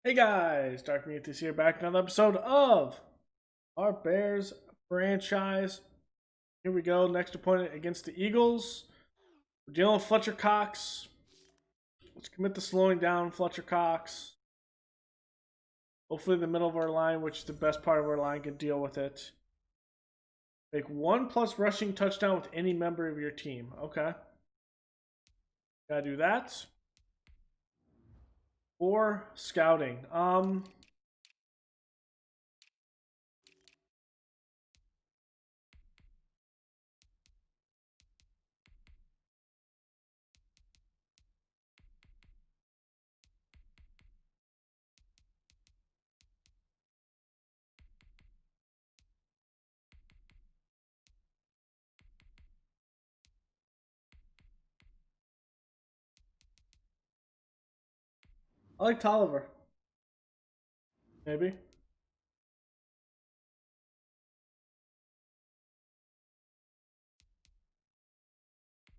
Hey guys, Dark Meatus here, back another episode of our Bears franchise. Here we go, next opponent against the Eagles. We're dealing with Fletcher Cox. Let's commit to slowing down Fletcher Cox. Hopefully the middle of our line, which is the best part of our line, can deal with it. Make 1+ rushing touchdown with any member of your team. Okay. Gotta do that. Or scouting. I like Tolliver. Maybe.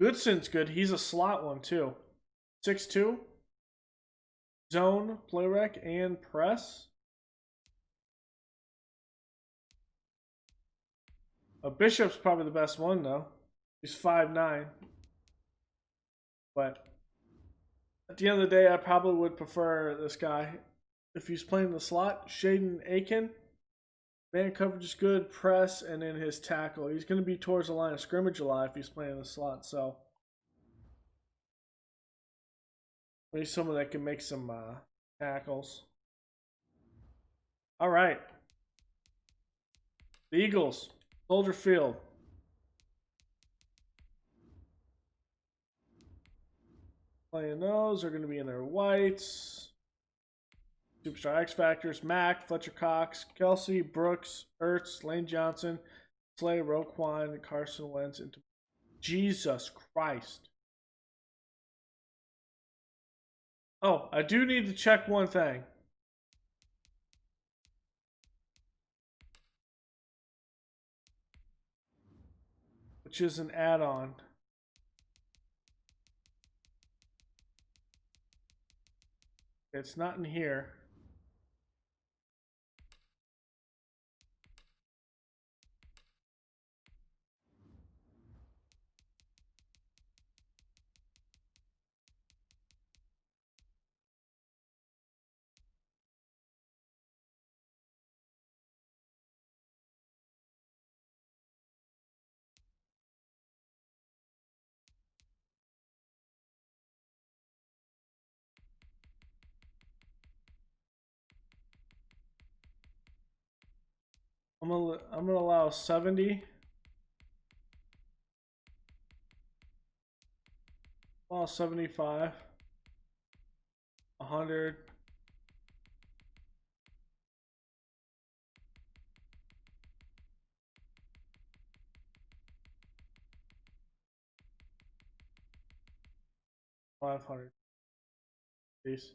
Goodson's good. He's a slot one too. 6'2". Zone, play rec, and press. Bishop's probably the best one though. He's 5'9". But at the end of the day, I probably would prefer this guy. If he's playing the slot, Shaden Aiken. Man coverage is good, press, and then his tackle. He's going to be towards the line of scrimmage a lot if he's playing the slot. So maybe someone that can make some tackles. All right. The Eagles, Soldier Field. Playing those are going to be in their whites. Superstar X Factors: Mack, Fletcher Cox, Kelsey, Brooks, Ertz, Lane Johnson, Slay, Roquan, Carson Wentz. Into Jesus Christ. Oh, I do need to check one thing. Which is an add-on. It's not in here. I'm gonna allow 70. Allow 75. 100. $500. Peace.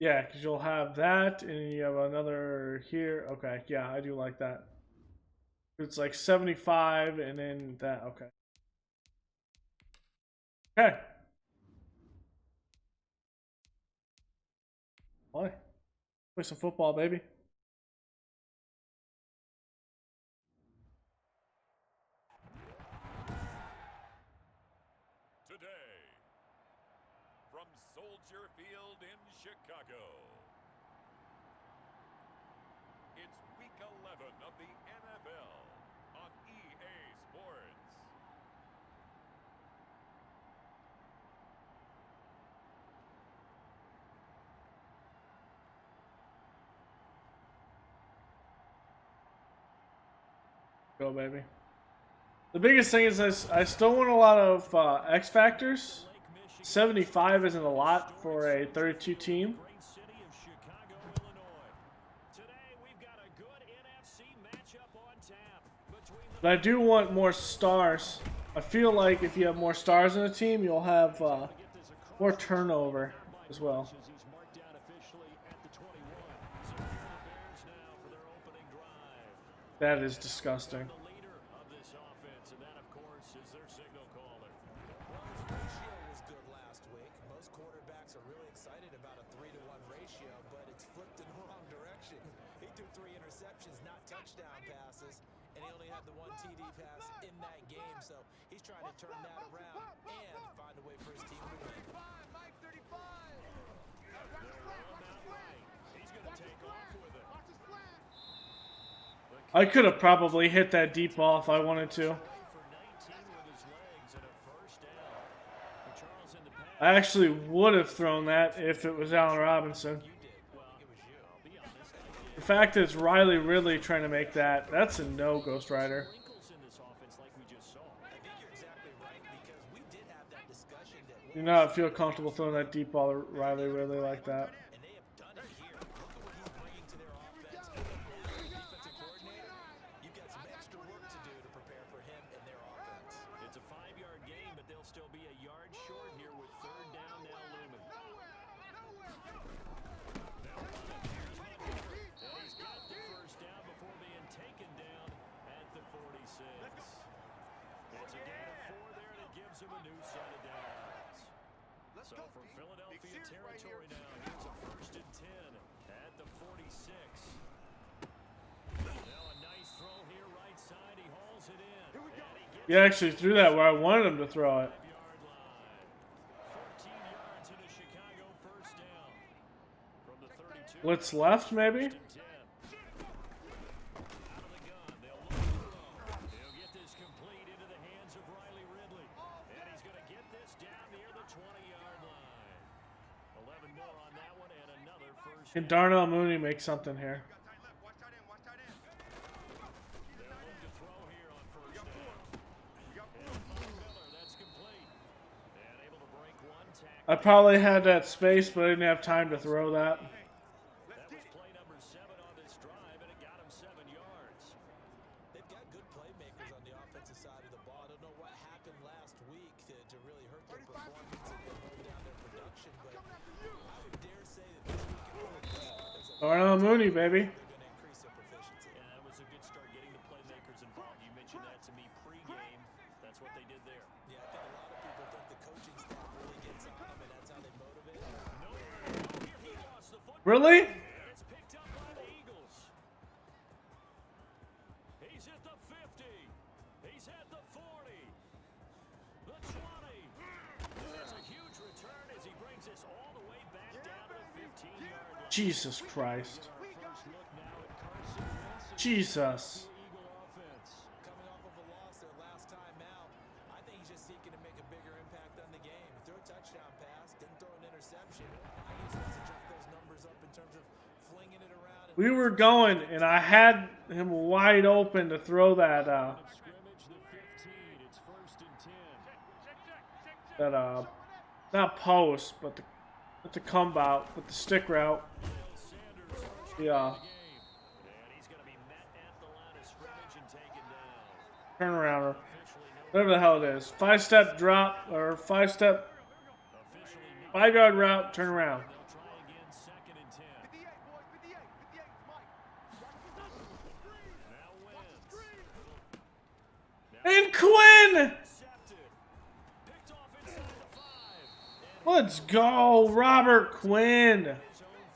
Yeah, because you'll have that, and you have another here. Okay, yeah, I do like that. It's like 75, and then that. Okay. Okay. Play. Play some football, baby. Today, from Soldier Field in Chicago, it's Week 11 of the NFL on EA Sports. Go, baby. The biggest thing is I still want a lot of X Factors. 75 isn't a lot for a 32 team. But I do want more stars. I feel like if you have more stars in a team, you'll have more turnover as well. That is disgusting. The leader of this offense, and that, of course, is their signal caller. Well, his ratio was good last week. Most quarterbacks are really excited about a 3-to-1 ratio, but it's flipped in the wrong direction. He threw 3 interceptions, not touchdown passes, and he only had the 1 TD pass in that game. So he's trying to turn that around and find a way for his team to win. He's going to take off with it. I could have probably hit that deep ball if I wanted to. For 19 with his legs and a first down. For Charles in the pass. I actually would have thrown that if it was Allen Robinson. Well, it was you. I'll be honest. I did. The fact that it's Riley Ridley trying to make that, that's a no, Ghost Rider. Wrinkles in this offense like we just saw. I think you're exactly right because we did have that discussion that Do not feel comfortable throwing that deep ball to Riley Ridley like that. and they have done it here. Look at what he's bringing to their offense. And now, as defensive coordinator, you've got some extra work to do to prepare for him and their offense. It's a 5-yard gain, but they'll still be a yard short here with third down now looming. And he's got the first down before being taken down at the 46. It's a gain of 4 there, and it gives him a new set of downs. So from Philadelphia territory now, here's a 1st and 10 at the 46. Now a nice throw here, right side. He hauls it in. And he gets He actually threw that where I wanted him to throw it. 5-yard line. 14 yards and a Chicago first down. From the 32. Blitz left, maybe? 10. Out of the gun. They'll look to throw. He'll get this complete into the hands of Riley Ridley. And he's going to get this down near the 20-yard line. 11 more on that one and another first Can down. Darnell Mooney make something here? They'll look to throw here on first down. And Von Miller, that's complete. And able to break one tackle. I probably had that space, but I didn't have time to throw that. That was play number 7 on this drive, and it got him 7 yards. They've got good playmakers on the offensive side of the ball. I don't know what happened last week to really hurt their performance and hold down their production, but I would dare say that this week there's a Darnell Mooney, baby. they're going to increase their proficiency. Yeah, that was a good start getting the playmakers involved. You mentioned that to me pregame. That's what they did there. Yeah, I think a lot of people think the coaching staff really gets on them, and that's how they motivate them. No, here he lost the football. Really? It's picked up by the Eagles. He's at the 50. He's at the 40. The 20. And that's a huge return as he brings us all the way back down to the 15-yard line. Jesus Christ. Our first look now at Carson Wentz. Jesus. Eagle offense. Coming off of a loss their last time out, I think he's just seeking to make a bigger impact on the game. He threw a touchdown pass, didn't throw an interception. Now he just wants to jack those numbers up in terms of flinging it around. And We were going, and I had him wide open to throw that, Scrimmage the 15. It's 1st and 10. not post, but the come out, but the stick route. Sanders first Yeah. game. And he's going to be met at the line of scrimmage and taken down. Turnarounder. Officially no, Whatever the hell it is. 5-step drop, or 5-step, officially no. 5-yard route, turn around. They'll try again 2nd and 10. Now Wentz. And Quinn! Intercepted. Picked off inside the 5. And Let's go, Robert Quinn. his own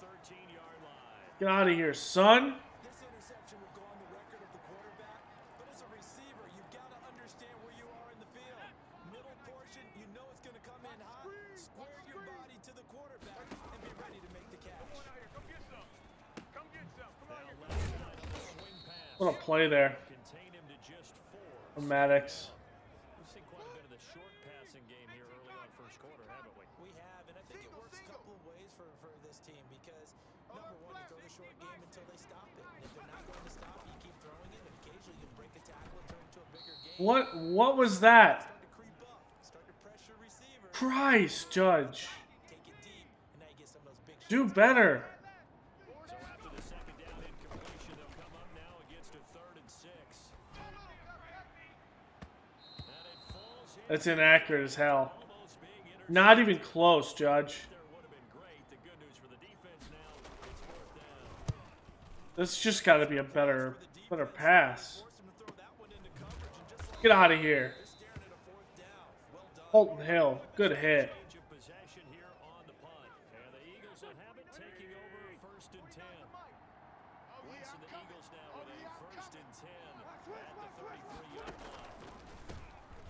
13-yard line. Get out of here, son. this interception will go on the record of the quarterback, but as a receiver, you've got to understand where you are in the field. Middle portion, you know it's going to come in hot. Square your body to the quarterback and be ready to make the catch. Now left side on the swing pass. What a play there Contain him to just 4. from Maddox. We've seen quite a bit of the short passing game here early on first quarter, haven't we? We have, and I think it works a couple of ways for this team because, number one, you throw the short game until they stop it. And if they're not going to stop you, keep throwing it, and occasionally you break a tackle and turn it into a bigger game. What was that? Start to creep up, start to pressure receiver. Christ, Judge. Take it deep, and now you get some of those big Do shots. better. So after the 2nd down incompletion, they'll come up now against a 3rd and 6. And it falls here. That's inaccurate as hell. Almost being intercepted. Not even close, Judge. There would have been great. The good news for the defense now, it's 4th down. This just got to be a better Better pass. Force him to throw that one into coverage, and just like Get out of here. they're staring at a fourth down. Well done. Holton Hill. Good hit. Change of possession here on the punt. And the Eagles will have it taking over first and 10. Wentz and the Eagles now with a first and 10 at the 33-yard line.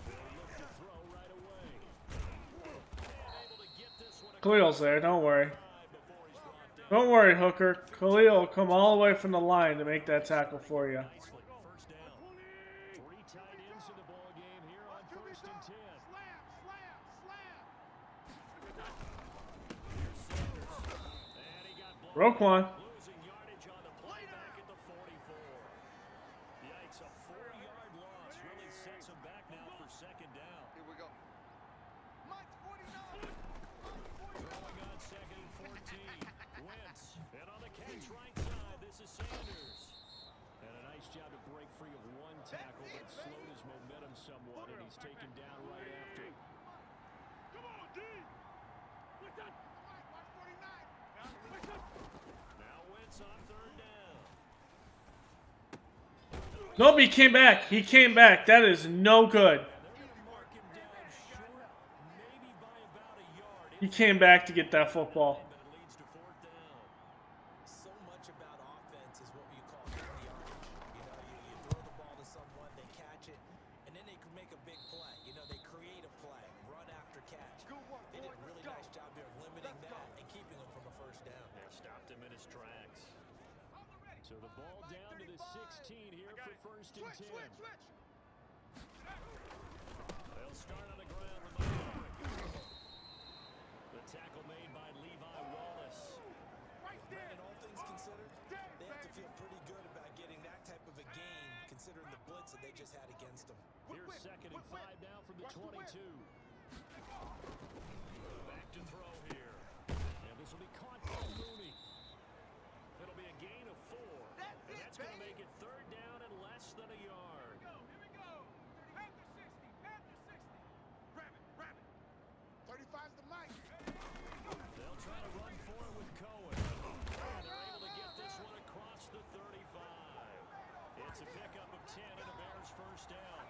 They'll look to throw right away. And able to get this one Khalil's there. Don't worry. before he's brought down. Don't worry, Hooker. Khalil will come all the way from the line to make that tackle for you. Nicely. First down. 3 tight ends in the ball game here on first and 10. And he got blocked. Roquan. Losing yardage on the play back at the 44. Yikes, a 4-yard loss really sets him back now for second down. Here we go. Throwing on second and 14. Wentz. And on the catch right side, this is Sanders. And a nice job to break free of one tackle that slowed his momentum somewhat, and he's taken down right after. Now Wentz on third down. Nope, he came back. He came back. That is no good. They're going to mark him down short, maybe by about a yard. He came back to get that football. But it leads to fourth down. So much about offense is what you call hitting the yardage. You know, you throw the ball to someone, they catch it, and then they can make a big play. You know, they create a play, run after catch. They did a really nice job here of limiting that and keeping them from a first down. They stopped him in his tracks. So the ball down to the 16 here for first and 10. They'll start on the ground with Montgomery. The tackle made by Levi Wallace. And all things considered, they have to feel pretty good about getting that type of a game, considering the blitz that they just had against them. Here's second and 5 now from the 22. Back to throw here. And this will be caught by Mooney. It'll be a gain of 4. And that's going to make it third down and less than a yard. They'll try to run for it with Cohen. And they're able to get this one across the 35. It's a pickup of 10 and a Bears first down.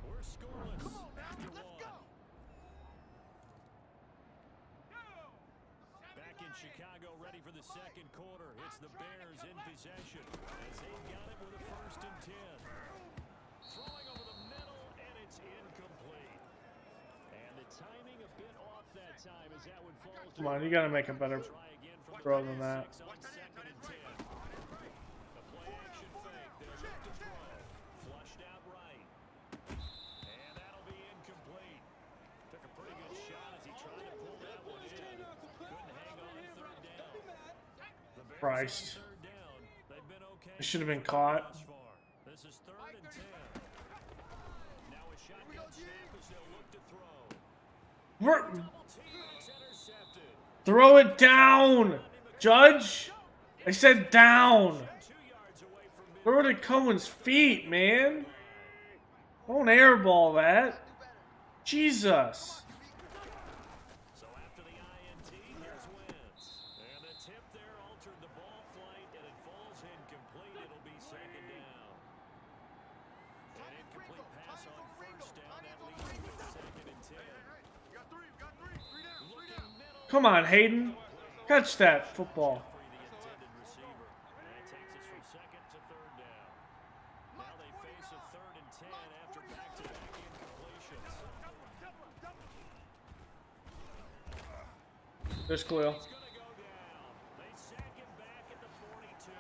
We're scoreless after 1. Back in Chicago, ready for the second quarter. It's the Bears in possession as they've got it with a first and 10. Throwing over the middle, and it's incomplete. And the timing a bit off that time as that one falls. Come on, you got to make a better Try again from throw than that. 36 on second and 10. A play action fake. They'll look to throw. Flushed out right. And that'll be incomplete. Took a pretty good shot as he tried to pull that one in. Couldn't hang on third down. The Bears Christ. on third down. They've been okay. It should have been caught. thus far. This is third and 10. Now a shotgun snap as they'll look to throw. Double team, it's intercepted. Throw it down, Judge. I said down. 2 yards away from mid. Throw it at Cohen's feet, man. Don't airball that. Jesus. So after the INT, here's Wentz. And the tip there altered the ball flight, and it falls incomplete. It'll be second down. An incomplete pass on first down. That leaves it at second and 10. Looking middle. Come on, Hayden. Catch that football. Free the intended receiver. And that takes us from second to third down. Now they face a third and 10 after back-to-back incompletions. There's Khalil. He's going to go down. They sack him back at the 42.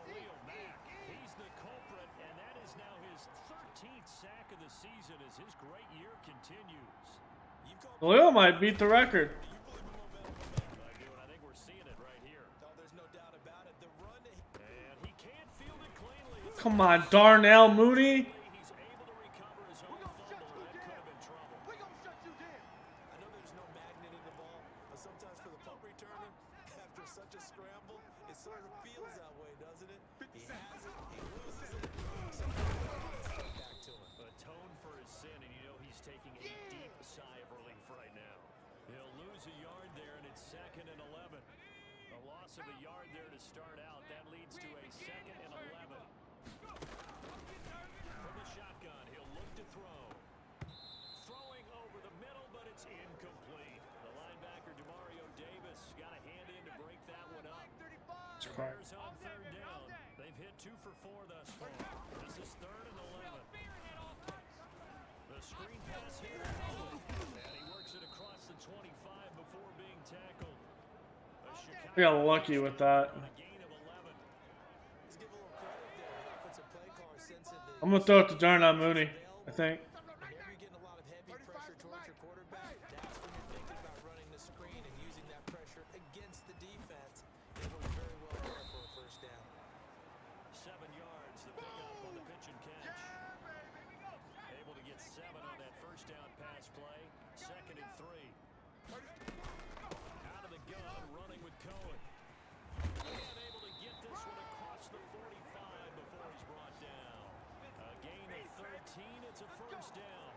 Khalil Mack, he's the culprit, and that is now his 13th sack of the season as his great year continues. Khalil might beat the record. I do, and I think we're seeing it right here. No, there's no doubt about it. The run, And he can't field it cleanly. Come on, Darnell Mooney. He's able to recover his own fumble, and that could have been trouble. I know there's no magnet in the ball, but sometimes for the punt returner, after such a scramble, it sort of feels that way, doesn't it? He has it, he loses it, sometimes it gets back to him. Atone for his sin, and you know he's taking a deep sigh of relief right now. He'll lose a yard there, and it's 2nd and 11. A loss of a yard there to start out. That leads to a 2nd and 11. From the shotgun, he'll look to throw. Throwing over the middle, but it's incomplete. The linebacker, Demario Davis, got a hand in to break that one up. Bears on 3rd down. They've hit 2 for 4 thus far. This is 3rd and 11. The screen pass here, and he works it across the 25 before being tackled. We got lucky with that. I'm gonna throw it to Darnell Mooney, I think. Whenever you're getting a lot of heavy pressure towards your quarterback, that's when you're thinking about running the screen and using that pressure against the defense. It worked very well there for a first down. 7 yards, the pickup on the pitch and catch. Able to get 7 on that first down pass play. 2nd and 3. Out of the gun, running with Cohen. And able to get this one across the 45 before he's brought down. A gain of 13, it's a first down.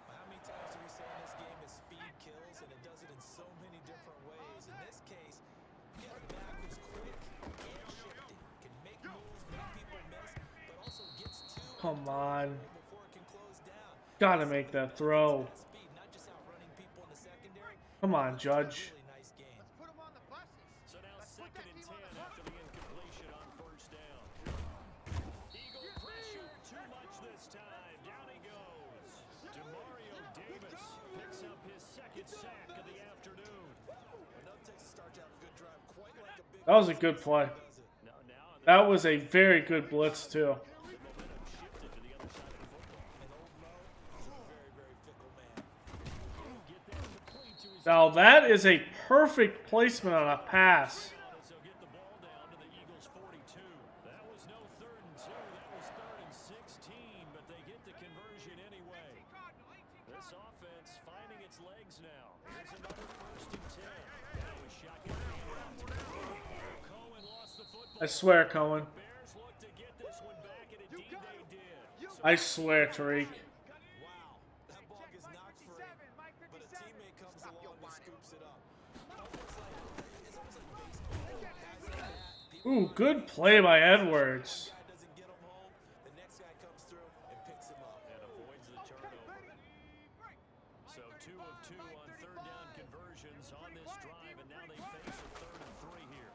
How many times do we say in this game is speed kills, and it does it in so many different ways. In this case, you got a back who's quick and shifty, can make moves, make people miss, but also gets to Come on. before it can close down. Gotta make that throw. That speed, not just outrunning people in the secondary. Come on, Judge. Really nice game. So now 2nd and 10 after the incompletion on first down. Eagle pressure, too much this time. Down he goes. Demario Davis picks up his 2nd sack of the afternoon. Enough takes to start to have a good drive, quite like a big That was a good play. does it. Now That was a very good blitz, too. the momentum shifted to the other side of the football. And old Mo is a very, very fickle man. Get that complete to his Now that is a perfect placement on a pass. So get the ball down to the Eagles 42. That was no 3rd and 2. That was 3rd and 16, but they get the conversion anyway. This offense finding its legs now. Here's another 1st and 10. That was shotgun handoff to Cohen. Cohen lost the football. I swear, Cohen. Bears look to get this one back, and indeed they did. I swear, Tariq. Wow, that ball gets knocked free, but a teammate comes along and scoops it up. It's almost like baseball. Guys like that, people Ooh, good play by Edwards. guy doesn't get him home, the next guy comes through and picks him up. And avoids the turnover. So 2 of 2 on 3rd down conversions on this drive, and now they face a 3rd and 3 here.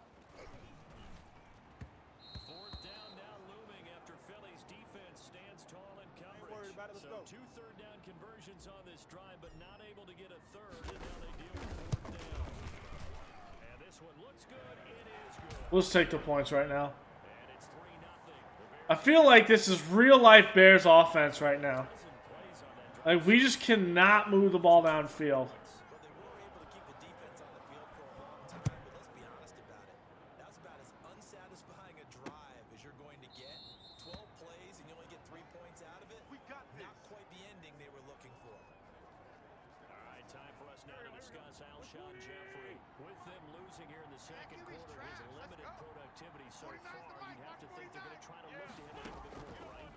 4th down now looming after Philly's defense stands tall in coverage. So 2 3rd down conversions on this drive, but not able to get a 3rd, and now they deal with 4th down. And this one looks good. It is good. Let's take the points right now. And it's 3-0. I feel like this is real-life Bears offense right now. Plays on that drive. Like, we just cannot move the ball downfield. Well, they were able to keep the defense on the field for a long time, but let's be honest about it. That's about as unsatisfying a drive as you're going to get. 12 plays and you only get 3 points out of it. Not quite the ending they were looking for. All right, time for us now to discuss Alshon Jeffrey. With them losing here in the 2nd quarter, his limited productivity so far, you'd have to think they're going to try to look to him a little bit more, right?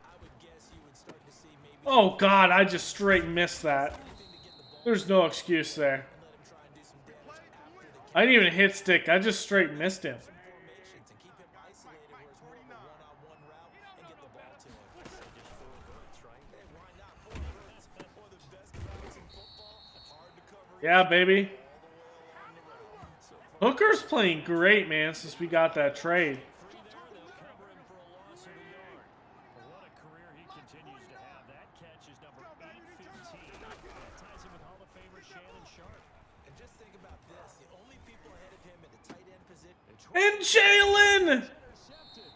I would guess you would start to see maybe Oh, God, I just straight missed that. anything to get the ball There's no excuse there. and let him try and do some damage after the I didn't even hit stick. I just straight missed him. formations and keep him isolated where it's more of a one-on-one route and get the ball to him. Just 4 birds, right? Hey, why not? 4 birds, one of the best routes in football. Hard to cover. Yeah, baby. All the way along the route. So Hooker's playing great, man, since we got that trade. 3 there, they'll cover him for a loss of a yard. Well, what a career he continues to have. That catch is number 815. That ties him with Hall of Famer Shannon Sharp. And just think about this. The only people ahead of him at the tight end position. And Jalen! Intercepted.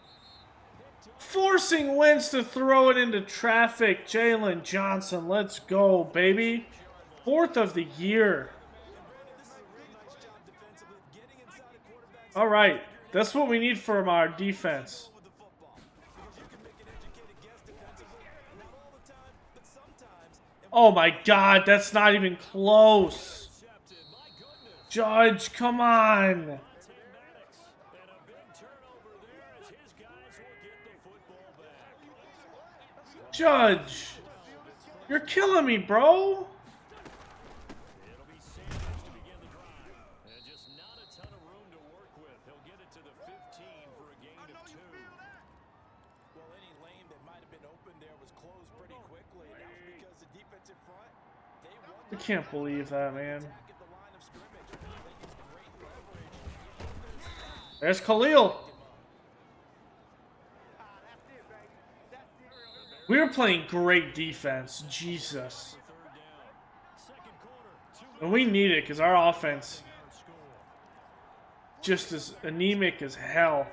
Forcing Wentz to throw it into traffic. Jalen Johnson, let's go, baby. 4th of the year. This is a real nice job defensively of getting inside a quarterback's All right, that's what we need from our defense. with the football. Because you can make an educated guess defensively. Not all the time, but sometimes. And Oh my God, that's not even close. Intercepted. My goodness. Judge, come on. Maddox. And a big turnover there as his guys will get the football back. Judge, you're killing me, bro. It'll be Sanders to begin I can't believe that, man. There's Khalil. We were playing great defense. Jesus. And we need it because our offense just as anemic as hell.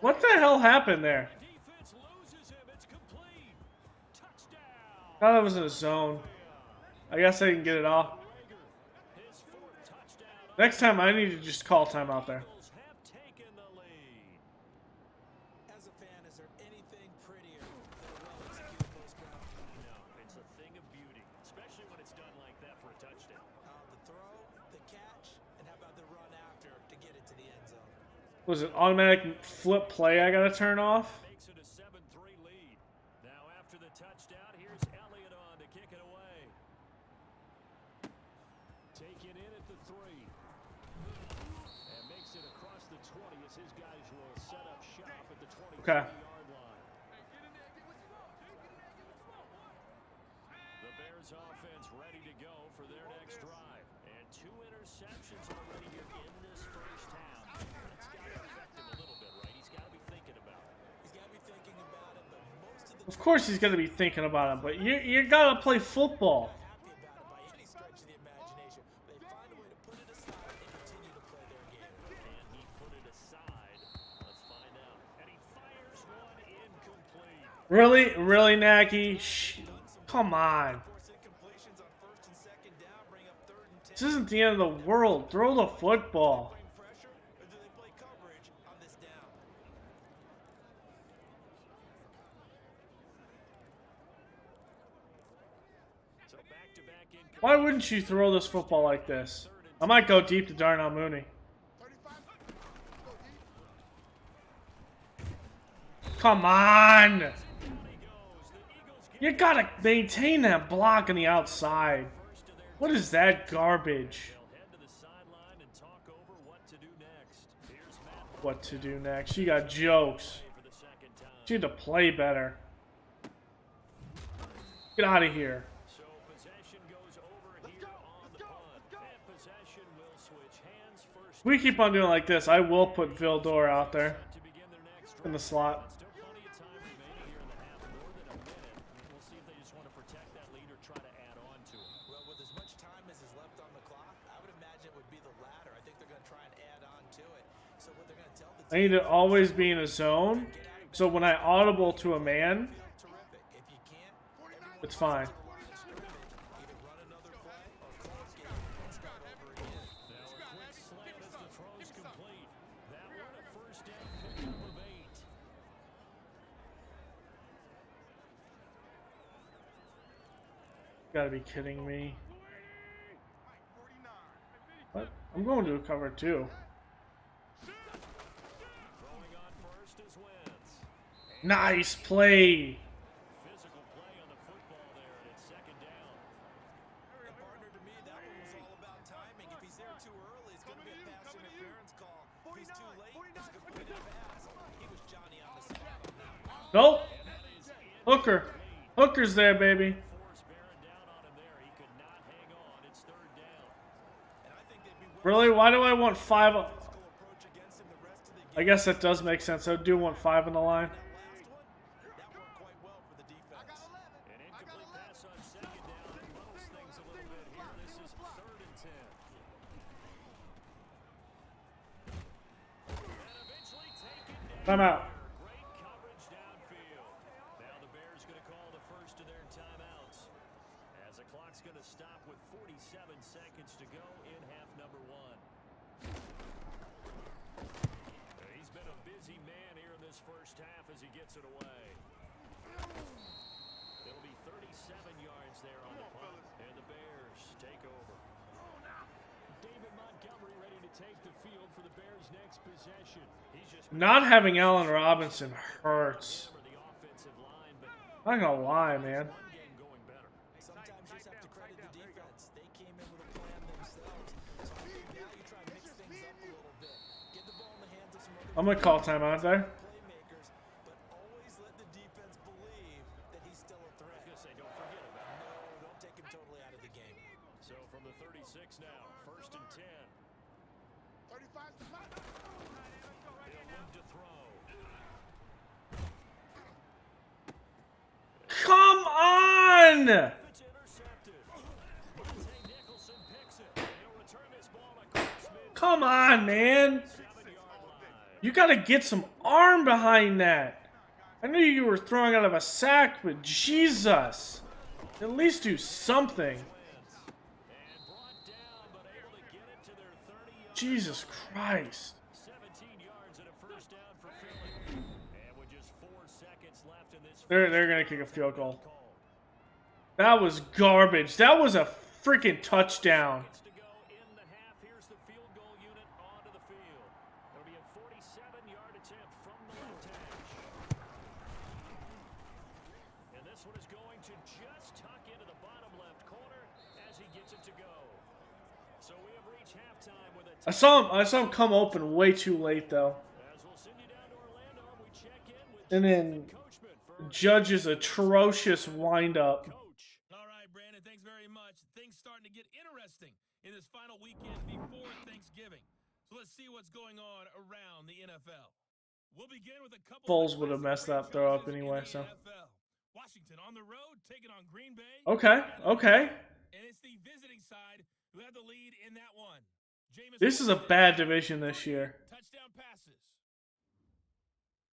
What the hell happened there? Thought I was in a zone. I guess I didn't get it off. Next time I need to just call timeout there. As a fan, is there anything prettier than a well-executed post-round? No, it's a thing of beauty, especially when it's done like that for a touchdown. The throw, the catch, and how about the run after to get it to the end zone? Was it automatic flip play I gotta turn off? Makes it a 7-3 lead. Now after the touchdown, here's Elliott on to kick it away. Take it in at the 3. And makes it across the 20 as his guys will set up shop at the 23-yard line. The Bears offense ready to go for their next drive. And 2 interceptions already here in this first half. That's got to affect him a little bit, right? He's got to be thinking about it. He's got to be thinking about it, but most of the Of course he's gonna be thinking about it, but you gotta play football. happy about it by any stretch of the imagination. They find a way to put it aside and continue to play their game. Can he put it aside? Let's find out. And he fires one incomplete. Really, Nagy? Come on. Of course, incompletions on first and second down bring up third and 10. This isn't the end of the world. Throw the football. Bring pressure, or do they play coverage on this down? So back-to-back incomplete. Why wouldn't you throw this football like this? I might go deep to Darnell Mooney. Come on! You gotta maintain that block on the outside. What is that garbage? They'll head to the sideline and talk over what to do next. Here's Matt What to do next? She got jokes. for the second time. She had to play better. Get out of here. So possession goes over here on the punt. And possession will switch hands first If we keep on doing like this, I will put Vildor out there to begin their next in the drive. slot. Still plenty of time remaining here in the half, more than a minute. We'll see if they just want to protect that lead or try to add on to it. Well, with as much time as is left on the clock, I would imagine it would be the latter. I think they're going to try and add on to it. So what they're going to tell the I need to always be in a zone, so when I audible to a man, terrific. If you can't, everyone it's fine. line of scrimmage. Either run another play or clock it and start over again. Now a quick slant as the throw's complete. That one a first down pickup of 8. Gotta be kidding me. What? I'm going to a cover 2. Throwing on first is Wentz. Nice play. Physical play on the football there, and it's second down. And partner, to me, that one was all about timing. If he's there too early, it's going to be a pass interference call. If he's too late, it's a completed pass. He was Johnny on the spot on that one. Nope. Hooker. Hooker's there, baby. Force bearing down on him there. He could not hang on. It's third down. And I think they'd be Really? Why do I want 5? physical approach against him the rest of the game. I guess that does make sense. I do want 5 on the line. Last one, that worked quite well for the defense. An incomplete pass on second down. It levels things a little bit here. This is third and 10. And eventually taken down. Time out. Great coverage downfield. Now the Bears going to call the first of their timeouts. As the clock's going to stop with 47 seconds to go in half number 1. He's been a busy man here in this first half as he gets it away. It'll be 37 yards there on the punt, and the Bears take over. David Montgomery ready to take the field for the Bears' next possession. He's just Not having Allen Robinson hurts. for the offensive line, but I'm not gonna lie, man. one game going better. Sometimes you just have to credit the I'm gonna call timeout there. playmakers, but always let the defense believe that he's still a threat. I was gonna say, don't forget about it. No, don't take him totally out of the game. So from the 36 now, 1st and 10. 35 to 5. He'll look to throw. Come on! It's intercepted. Monte Nicholson picks it. He'll return this ball across mid. Come on, man. 7-yard line. You gotta get some arm behind that. I knew you were throwing out of a sack, but Jesus. At least do something. And brought down, but able to get it to their 30-yard. Jesus Christ. 17 yards and a first down for Philly. And with just 4 seconds left in this They're gonna kick a field goal. That was garbage. That was a freaking touchdown. Gets to go in the half. Here's the field goal unit onto the field. It'll be a 47-yard attempt from the left hash. And this one is going to just tuck into the bottom left corner as he gets it to go. So we have reached halftime with a I saw him come open way too late though. as we'll send you down to Orlando. We check in with And then Coachman for Judge's atrocious windup. Coach. All right, Brandon, thanks very much. Things starting to get interesting in this final weekend before Thanksgiving. So let's see what's going on around the NFL. We'll begin with a couple Foles of would have messed that throw up anyway, so. NFL. Washington on the road taking on Green Bay. Okay. And it's the visiting side who have the lead in that one. Jameis This is a bad division this year. touchdown passes.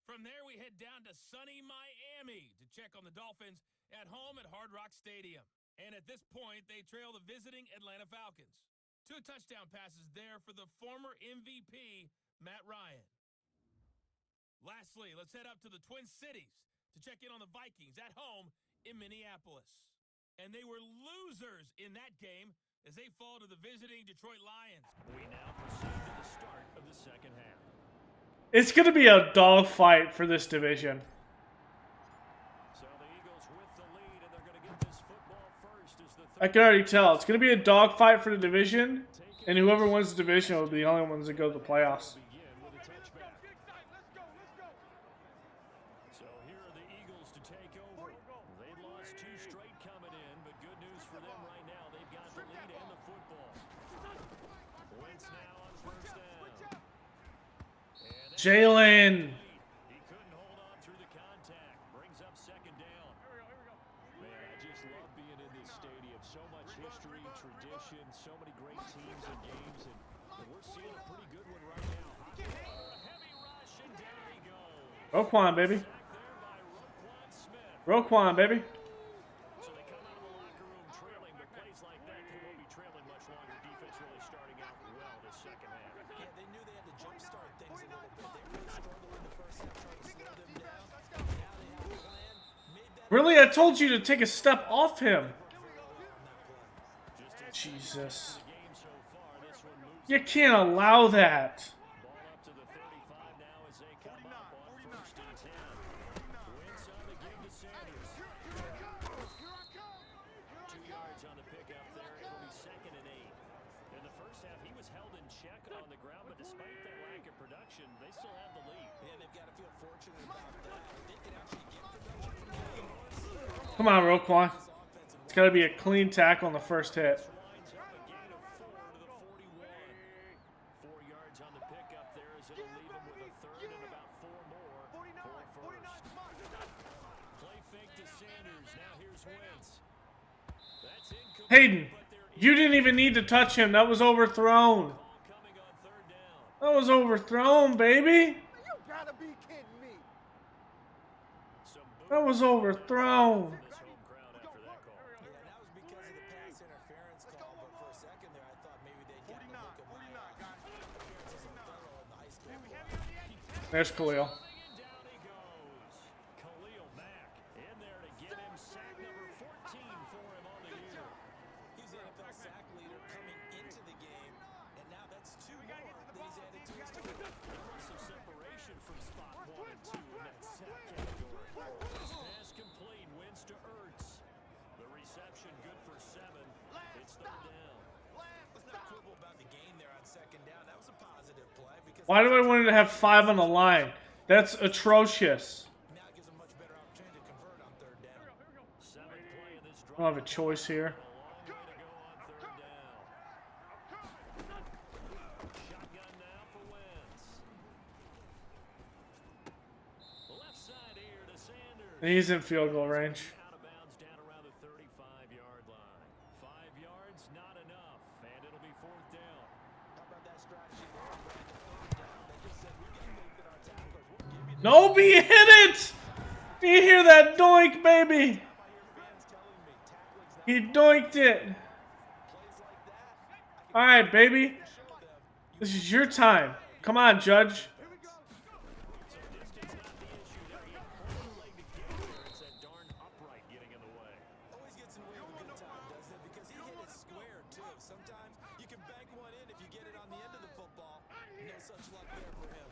From there, we head down to sunny Miami to check on the Dolphins at home at Hard Rock Stadium. And at this point, they trail the visiting Atlanta Falcons. 2 touchdown passes there for the former MVP, Matt Ryan. Lastly, let's head up to the Twin Cities to check in on the Vikings at home in Minneapolis. And they were losers in that game as they fall to the visiting Detroit Lions. We now proceed to the start of the second half. It's gonna be a dogfight for this division. So the Eagles with the lead, and they're going to get this football first as the I can already tell. It's gonna be a dogfight for the division, and whoever wins the division will be the only ones that go to the playoffs. begin with a touchback. So here are the Eagles to take over. They've lost 2 straight coming in, but good news for them right now. They've got the lead and the football. Wentz now on first down. And that's Jalen. he couldn't hold on through the contact. Brings up second down. Man, I just love being in this stadium. So much history, tradition, so many great teams and games, and we're seeing a pretty good one right now. A heavy rush, and down he goes. Roquan, baby. Sacked there by Roquan Smith. Roquan, baby. So they come out of the locker room trailing, but plays like that, they won't be trailing much longer. Defense really starting out well this second half. Yeah, they knew they had to jumpstart things a little bit. They really struggled in the first half trying to slow them down. Now they have a plan. Made that Really, I told you to take a step off him. Jesus. Game so far, this one moves You can't allow that. ball up to the 35 now as they come up on first and 10. Wentz on the give to Sanders. 2 yards on the pickup there. It'll be second and 8. In the first half, he was held in check on the ground, but despite that lack of production, they still have the lead. Yeah, they've got to feel fortunate about that. They can actually get production from that. Come on, Roquan. It's got to be a clean tackle on the first hit. Winds up a gain of 4 to the 41. 4 yards on the pickup there as it'll leave him with a third and about 4 more for first. Play fake to Sanders. Now here's Wentz. That's incomplete. Hayden, but there is you didn't even need to touch him. That was overthrown. a ball coming on third down. That was overthrown, baby. You gotta be kidding me. Some That was overthrown. this home crowd after that call. Yeah, that was because of the pass interference call, but for a second there, I thought maybe they'd get a look at my appearances on fellow in the high school. There's Khalil. And down he goes. Khalil Mack in there to get him sack number 14 for him on the year. He's the NFL sack leader coming into the game, and now that's 2 more that he's added to his team. Impressive separation from spot 1 and 2 in that sack category. This pass complete. Wins to Ertz. The reception good for 7. It's third down. Let's not quibble about the gain there on second down. That was a positive play because Why do I want to have 5 on the line? That's atrocious. Now it gives them much better opportunity to convert on third down. Seventh play of this I don't have a choice here. A long way to go on third down. Shotgun now for Wentz. Left side here to Sanders. And he's in field goal range. Out of bounds down around the 35-yard line. 5 yards, not enough, and it'll be fourth down. How about that strategy there, Brandon? Third down. They just said, we got faith in our tacklers. We'll give you the Nope, he hit it! Do you hear that doink, baby? I hear fans telling me tackling's not He doinked it. plays like that. All right, baby. Show them. This is your time. Come on, Judge. So distance not the issue there. He had plenty of leg to get there. It's that darn upright getting in the way. Always gets in the way of a good time, doesn't it? Because he hit it square, too. Sometimes you can bank one in if you get it on the end of the football. No such luck there for him.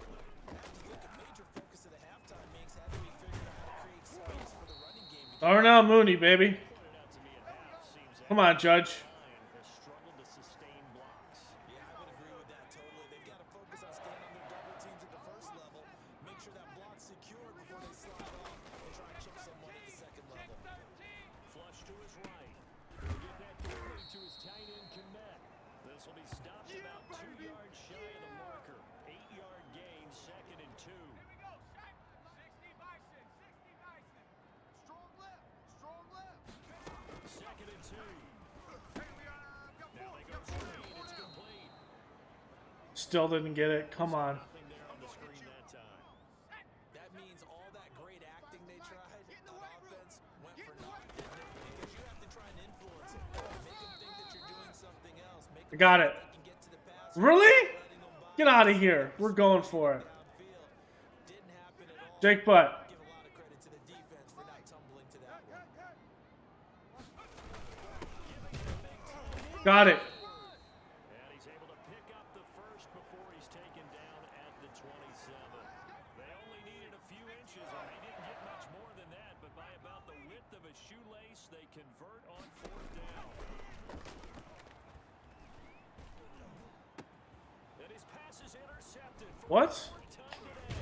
As you look, a major focus of the halftime meetings had to be figuring out how to create space for the running game. Darnell Mooney, baby. Pointed out to me at half, seems Come on, Judge. line has struggled to sustain blocks. Yeah, I would agree with that totally. They've got to focus on staying on their double teams at the first level, make sure that block's secure before they slide off and try and chip someone at the second level. Flush to his right. He'll get that complete to his tight end Connect. This will be stopped about 2 yards shy of the marker. 8-yard gain, 2nd and 2. Strong left. Strong left. 2nd and 2. Now they go screen. It's complete. Still didn't get it. Come on. Nothing there on the screen that time. That means all that great acting they tried on offense went for naught, didn't it? Because you have to try and influence them. Make them think that you're doing something else. Make I them got think it. they can get to the pass. Really? Letting them bounce Get out of here. We're going for it. downfield. Didn't happen at all. Jake Butt. Give a lot of credit to the defense for not tumbling to that one. Got it. And he's able to pick up the first before he's taken down at the 27. They only needed a few inches, and they didn't get much more than that, but by about the width of a shoelace, they convert on fourth down. And his pass is intercepted. For What? the third time today.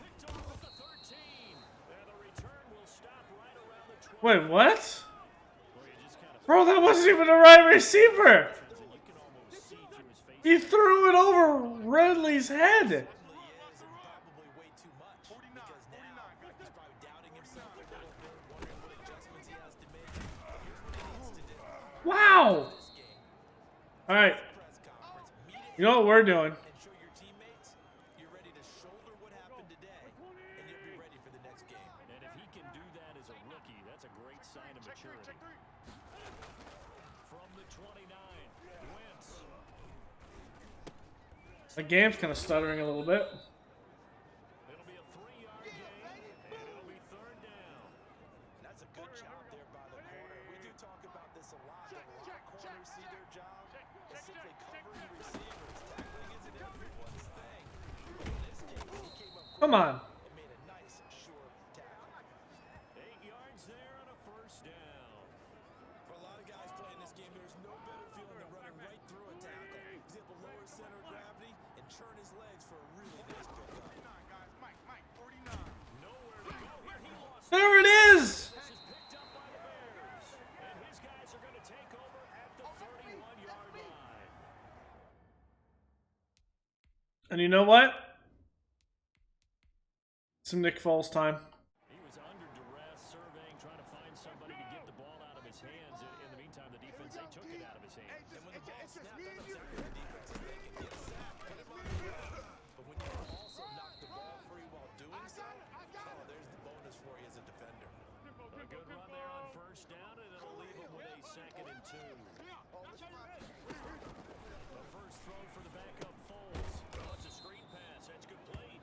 Picked off at the 13. And the return will stop right around the 20. Wait, what? Well, you just kind of Bro, that wasn't even the right receiver. and you can almost see through his face. He threw it over Ridley's head. Certainly is, and probably way too much. Because now he's probably doubting himself a little bit, wondering what adjustments he has to make. Here's what he needs to do. Wow. This game, All right. press conference, meet it You know what we're doing? and show your teammates you're ready to shoulder what happened today, and you'll be ready for the next game. And if he can do that as a rookie, that's a great sign of maturity. From the 29, Wentz. The game's kind of stuttering a little bit. It'll be a 3-yard gain, and it'll be third down. That's a good job there by the corner. We do talk about this a lot. That a lot of corners see their job as simply covering receivers. Tackling isn't everyone's thing. But in this case, he came up Come on. and made a nice, sure tackle. 8 yards there on a first down. For a lot of guys playing this game, there's no better feeling than running right through a tackle. He's able to lower his center of gravity and churn his legs for a really nice pickup. Nowhere to go here. He lost. There it is. This is picked up by the Bears. And his guys are going to take over at the 31-yard line. And you know what? Some Nick Foles time. He was under duress, surveying, trying to find somebody to get the ball out of his hands. In the meantime, the defense, they took it out of his hands. And when the ball snapped, that's exactly what the defense is thinking. Get a sack, put him on the ground. But when you can also knock the ball free while doing so, oh, there's the bonus for you as a defender. A good run there on first down, and it'll leave him with a 2nd and 2. The first throw for the backup Foles. Oh, it's a screen pass. That's complete.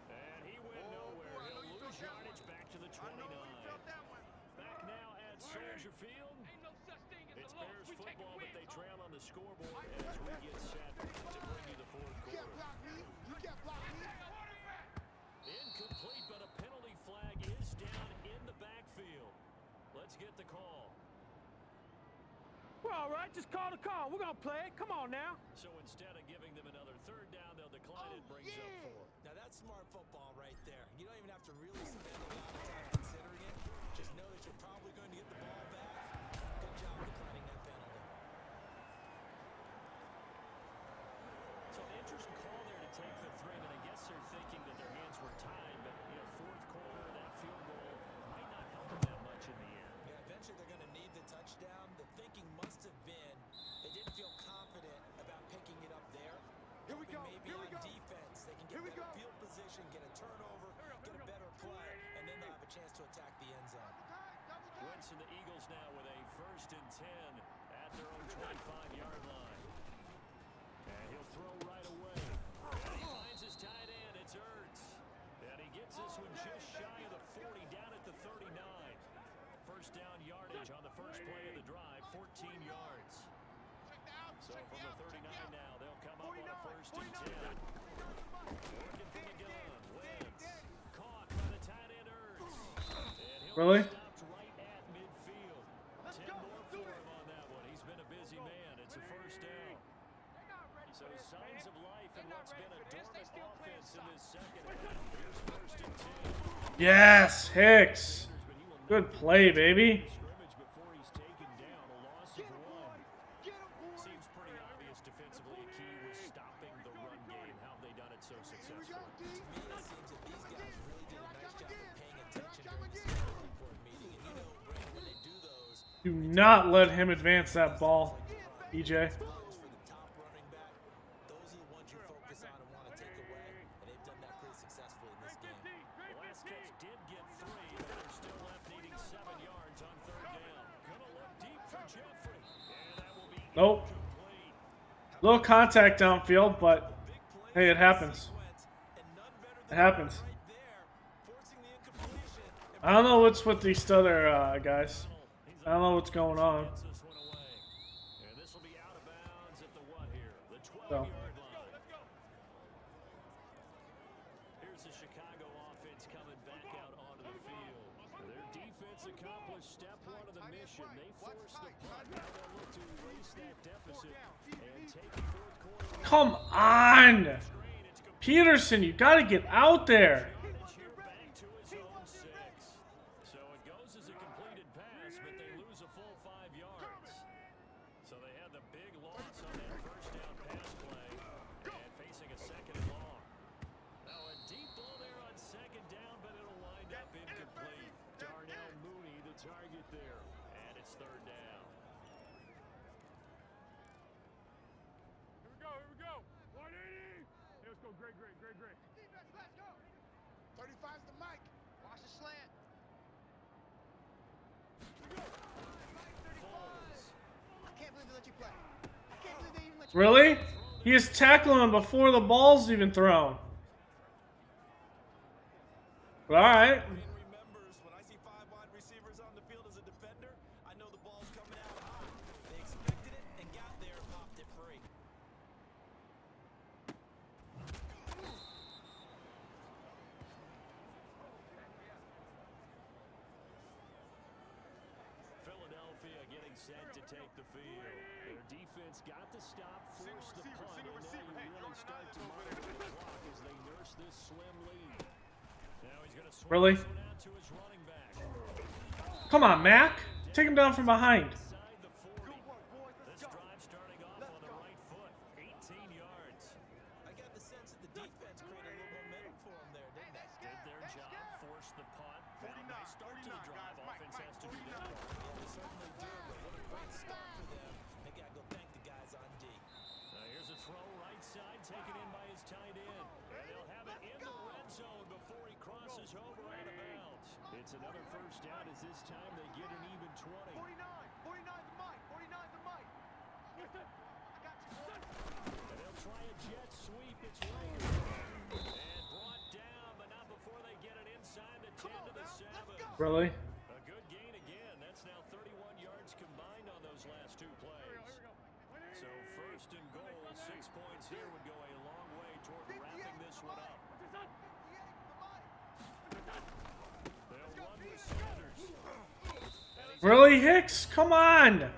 And he went nowhere. He'll lose yardage back to the 29. Back now at Soldier Field. It's Bears football, but they trail on the scoreboard as we get set to bring you the fourth quarter. Incomplete, but a penalty flag is down in the backfield. Let's get the call. We're all right. just call the call. We're going to play it. Come on now. So instead of giving them another third down, they'll decline it, brings up 4. Now that's smart football right there. You don't even have to really spend a lot of time considering it. Just know that you're probably going to get the ball back. Good job declining that penalty. So an interesting call there to take the 3, and I guess they're thinking that their hands were tied, but fourth quarter, that field goal might not help them that much in the end. Yeah, eventually they're going to need the touchdown. The thinking must have been they didn't feel confident about picking it up there. Here we go. Maybe Here we on go. defense they can get Here we better go. field position, get a turnover, get a better play, and then they'll have a chance to attack the end zone. Winston, the Eagles now with a 1st and 10 at their own 25-yard line. And he'll throw right away. And he finds his tight end. It's Ertz. And he gets this one just shy of the 40, down at the 39. First down yardage on the first play of the drive, 14 yards. So from the 39 now, they'll come up on a 1st and 10. Working from the gun. Wentz. Caught by the tight end Ertz. And he'll Really? be stopped right at midfield. 10 more for him on that one. He's been a busy man. It's a 1st down. So signs of life in what's been a dormant offense in this second half. Here's 1st and 10. Yes, Hicks. Good play, baby. Scrimmage before he's taken down. A loss of 1. Seems pretty obvious defensively. A key was stopping the run game. How have they done it so successfully? To me, it seems that these guys really did a nice job of paying attention during the scouting report meeting. And Brandon, when they do those, Do not let him advance that ball, EJ. throws for the top running back, those are the ones you focus on and want to take away, and they've done that pretty successfully in this game. The last catch did get 3, but they're still left needing 7 yards on 3rd down. Gonna look deep for Jeffrey. And that will be Nope. incomplete. Little contact downfield, but hey, it happens. It happens. I don't know what's with these other guys. I don't know what's going on. Gets this one away. And this will be out of bounds at the what here? The So. 12-yard line. Here's the Chicago offense coming back out onto the field. Their defense accomplished step 1 of the mission. They forced the punt. Now they'll look to erase that deficit and take the 4th quarter. Come on, Peterson, you got to get out there. Yardage here back to his own 6. So it goes as a completed pass, but they lose a full 5 yards. So they had the big loss on that 1st down pass play and facing a 2nd and long. Now a deep ball there on 2nd down, but it'll wind up incomplete. Darnell Mooney the target there, and it's 3rd down. Here we go. 180. Let's go. Great. Defense, let's go. 35's the mic. Watch the slant. Foles. I can't believe they let you play. I can't believe they even let you Really? He is tackling him before the ball's even thrown. But all right. Brandon remembers when I see 5 wide receivers on the field as a defender, I know the ball's coming out high. They expected it and got there and popped it free. Philadelphia getting set to take the field. Their defense got the stop, forced the punt, and now you really start to monitor the clock as they nurse this slim lead. Now he's going to swing Really? this one out to his running back. Come on, Mac. Take him down from behind. Inside the 40. This drive starting off on the right foot, 18 yards. I got the sense that the defense created a little momentum for them there, didn't they? Did their job, forced the punt. Now, nice start to the drive. Offense has to do that. Yeah, they certainly do, but what a great start for them. They got to go thank the guys on D. Now here's a throw right side, taken in by his tight end. And they'll have it in the red zone before he crosses over out of bounds. It's another 1st down as this time they get an even 20. 49 the mic. 49 the mic. I got you. And they'll try a jet sweep. It's Rager. And brought down, but not before they get it inside the 10 to the 7. Really? A good gain again. That's now 31 yards combined on those last 2 plays. So 1st and goal, 6 points here would go a long way toward wrapping this one up. They'll run with Sanders. Really, Hicks? Come on. Line.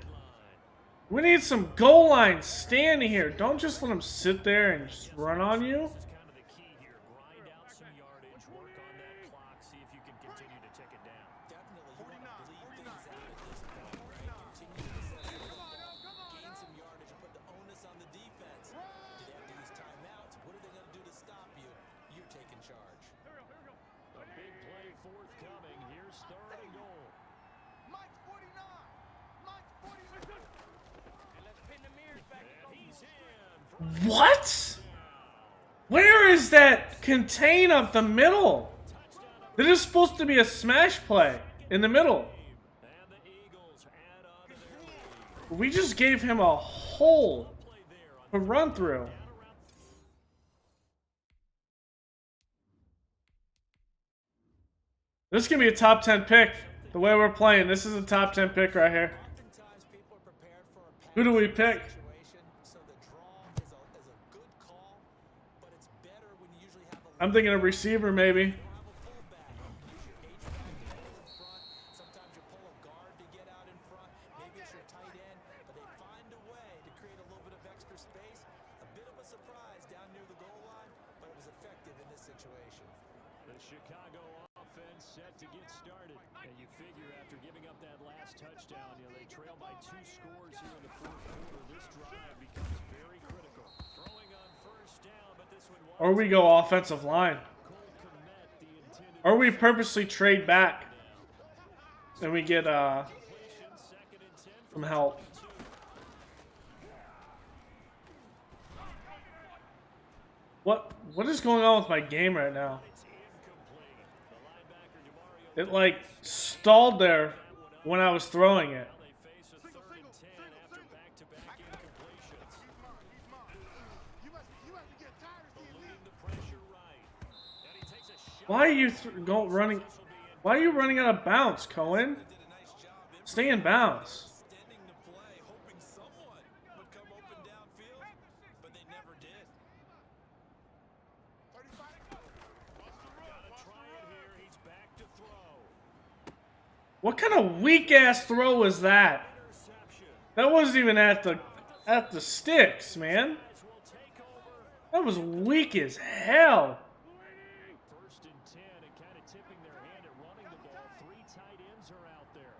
We need some goal line standing here. Don't just let him sit there and just run on you. This is kind of the key here. Grind out some yardage, work on that clock, see if you can continue to tick it down. Definitely, you want to bleed things out at this point, right? Continue to possess the football, gain some yardage, and put the onus on the defense. Do they have to use timeouts? What are they going to do to stop you? You're taking charge. A big play forthcoming. Here's third and goal. Mike's 49. Mike's 49. And let's pin the mirrors back. And he's in. What? Where is that contain up the middle? This is supposed to be a smash play in the middle. And the Eagles add on to their lead. We just gave him a hole Play there on to run through. This is going to be a top 10 pick. The way we're playing, this is a top 10 pick right here. Oftentimes, people are prepared for a Who do we pass pick? situation, so the draw is a good call, but it's better when you usually have a I'm thinking a receiver maybe. Sometimes you pull a guard to get out in front. Maybe it's your tight end, but they find a way to create a little bit of extra space. A bit of a surprise down near the goal line, but it was effective in this situation. The Chicago offense set to get started. And you figure after giving up that last touchdown, they trail by 2 scores here in the fourth quarter. This drive becomes very critical. Throwing on first down, but this one Or we go offensive line. Cole Kmet, the intended Or we purposely trade back. And we get completion, 2nd and 10 some help. What is going on with my game right now? It's incomplete. The linebacker DeMario It like stalled there when I was throwing it. They face a 3rd and 10 after back-to-back incompletions. You have to get tired of seeing Leading the pressure right. And he takes a shot. Why are you running? Why are you running out of bounds, Cohen? Did a nice job Stay in bounds. extending the play, hoping someone would come open downfield, but they never did. 35. Gotta try it here. He's back to throw. What kind of weak ass throw was that? Interception. That wasn't even at the sticks, man. This will take over. That was weak as hell. 1st and 10 and kind of tipping their hand at running the ball. 3 tight ends are out there.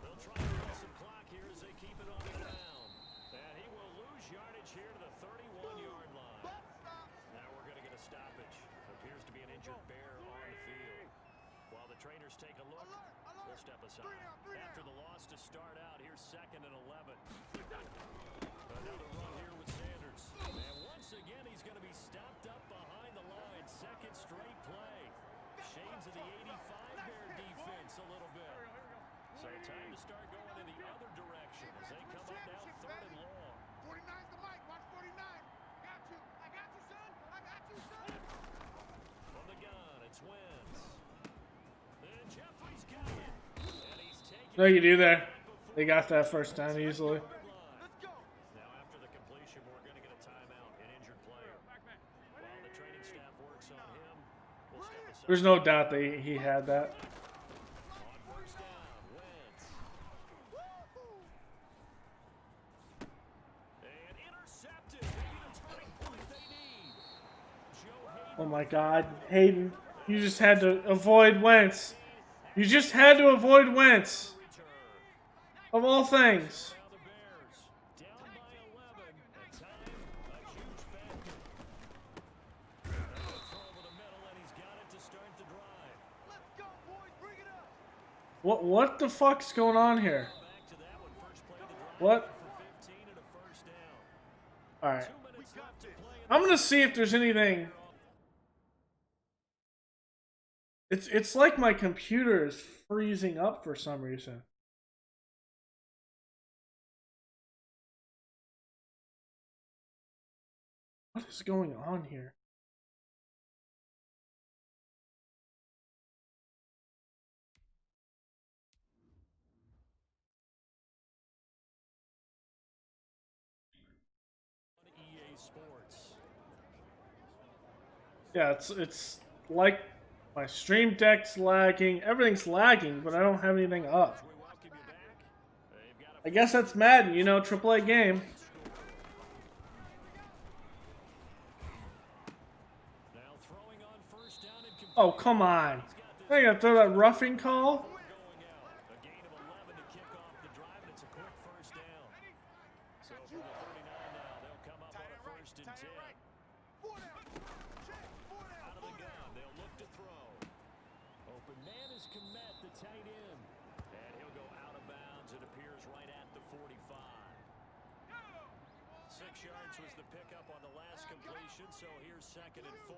They'll try to run some clock here as they keep it on the ground. And he will lose yardage here to the 31-yard line. Now we're going to get a stoppage. Appears to be an injured bear on the field. While the trainers take a look, we'll step aside. After the loss to start out, here's 2nd and 11. Another run here with Sanders. And once again, he's going to be stopped up behind the line. 2nd straight play. Shades of the 85 Bear defense a little bit. So time to start going in the other direction as they come up now 3rd and long. 49's the mic. Watch 49. Got you. I got you, son. I got you, son. From the gun, it's Wentz. And Jeffrey's got it. And he's taking No, you do there. They got that first down easily. Let's go. Now after the completion, we're going to get a timeout, an injured player. While the training staff works on him, we'll step aside. There's no doubt that he had that. On first down, Wentz. And intercepted. Maybe the turning point they need. Joe Hayden. Oh my God, Hayden, you just had to avoid Wentz. You just had to avoid Wentz. Return. Of all things. Now the Bears down by 11. At time, a huge factor. And a throw over the middle, and he's got it to start the drive. Let's go, boys. Bring it up. What the fuck's going on here? Back to that one. First play of the drive What? for 15 and a first down. All right. 2 minutes left to play. I'm gonna see if there's anything. It's like my computer is freezing up for some reason. What is going on here? EA Sports. Yeah, it's like my stream deck's lagging. Everything's lagging, but I don't have anything up. We welcome you back. They've got a I guess that's Madden, you know, AAA game. Now throwing on first down and Oh, come on. I gotta throw that roughing call. going out. A gain of 11 to kick off the drive, and it's a quick first down. So from the 39 now, they'll come up on a first and 10. Out of the gun, they'll look to throw. Open man is Komet, the tight end. And he'll go out of bounds. It appears right at the 45. 6 yards was the pickup on the last completion, so here's 2nd and 4.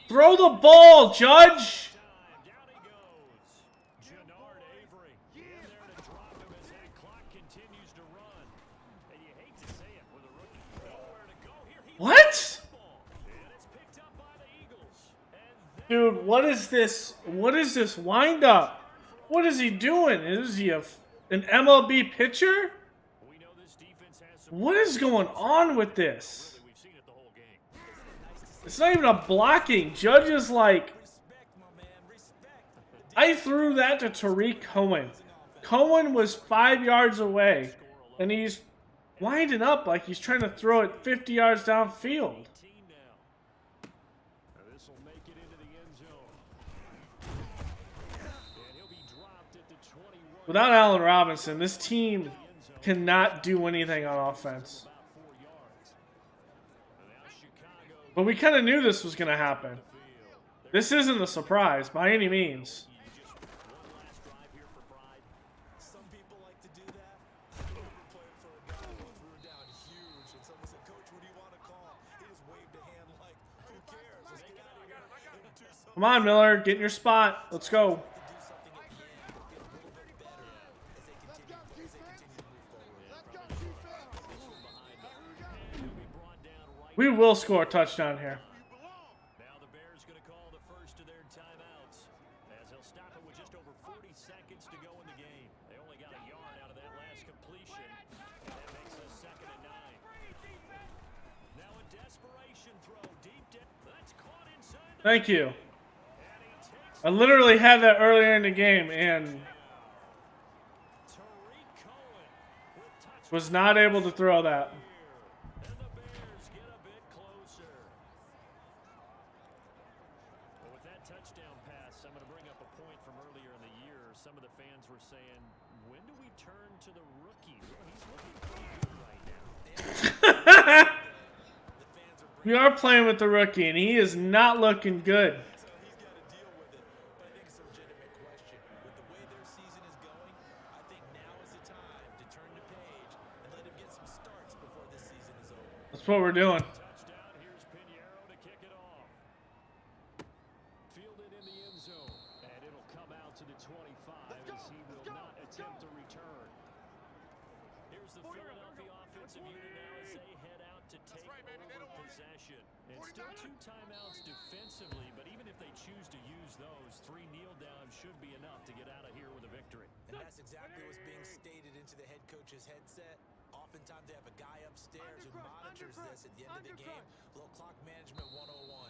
Throw the ball, Judge! Down he goes. Jannard Avery in there to drop him as that clock continues to run. And you hate to say it with a rookie. Nowhere to go here. What? And it's picked up by the Eagles. And Dude, what is this? What is this wind up? What is he doing? Is he an MLB pitcher? we know this defense has some. What is going on with this? We've seen it the whole game. It's not even a blocking. Judge is like, Respect, my man. Respect. I threw that to Tariq Cohen. Cohen was 5 yards away, and he's winding up like he's trying to throw it 50 yards downfield. 18 now. This will make it into the end zone. And he'll be dropped at the 21. Without Allen Robinson, this team cannot do anything on offense. About 4 yards. And now Chicago But we kind of knew this was going to happen. field. This isn't a surprise by any means. Just one last drive here for pride. Some people like to do that. Overplay for a guy who threw down huge, and someone said, "Coach, what do you want to call?" He just waved a hand like, "Who cares? Let's get out of here and do something." Come on, Miller. Get in your spot. Let's go. To do something at the end, but get a little bit better as they continue to move forward. He'll be brought down right. We will score a touchdown here. Now the Bears going to call the first of their timeouts as they'll stop it with just over 40 seconds to go in the game. They only got a yard out of that last completion, and that makes us 2nd and 9. Now a desperation throw deep down. That's caught inside. Thank you. And he takes I literally had that earlier in the game and Tariq Cohen with touchdown. was not able to throw that. And the Bears get a bit closer. Well, with that touchdown pass, I'm going to bring up a point from earlier in the year. Some of the fans were saying, when do we turn to the rookie? Well, he's looking pretty good right now. We are playing with the rookie, and he is not looking good. So he's got to deal with it. But I think it's a legitimate question. With the way their season is going, I think now is the time to turn the page and let him get some starts before this season is over. That's what we're doing. Touchdown. Here's Pinheiro to kick it off. Fielded in the end zone. And it'll come out to the 25 as he will not attempt to return. Here's the Philadelphia offensive unit now as they head out to take over possession. And still 2 timeouts defensively, but even if they choose to use those, 3 kneel downs should be enough to get out of here with a victory. And that's exactly what's being stated into the head coach's headset. Oftentimes they have a guy upstairs who monitors this at the end of the game. Little clock management 101.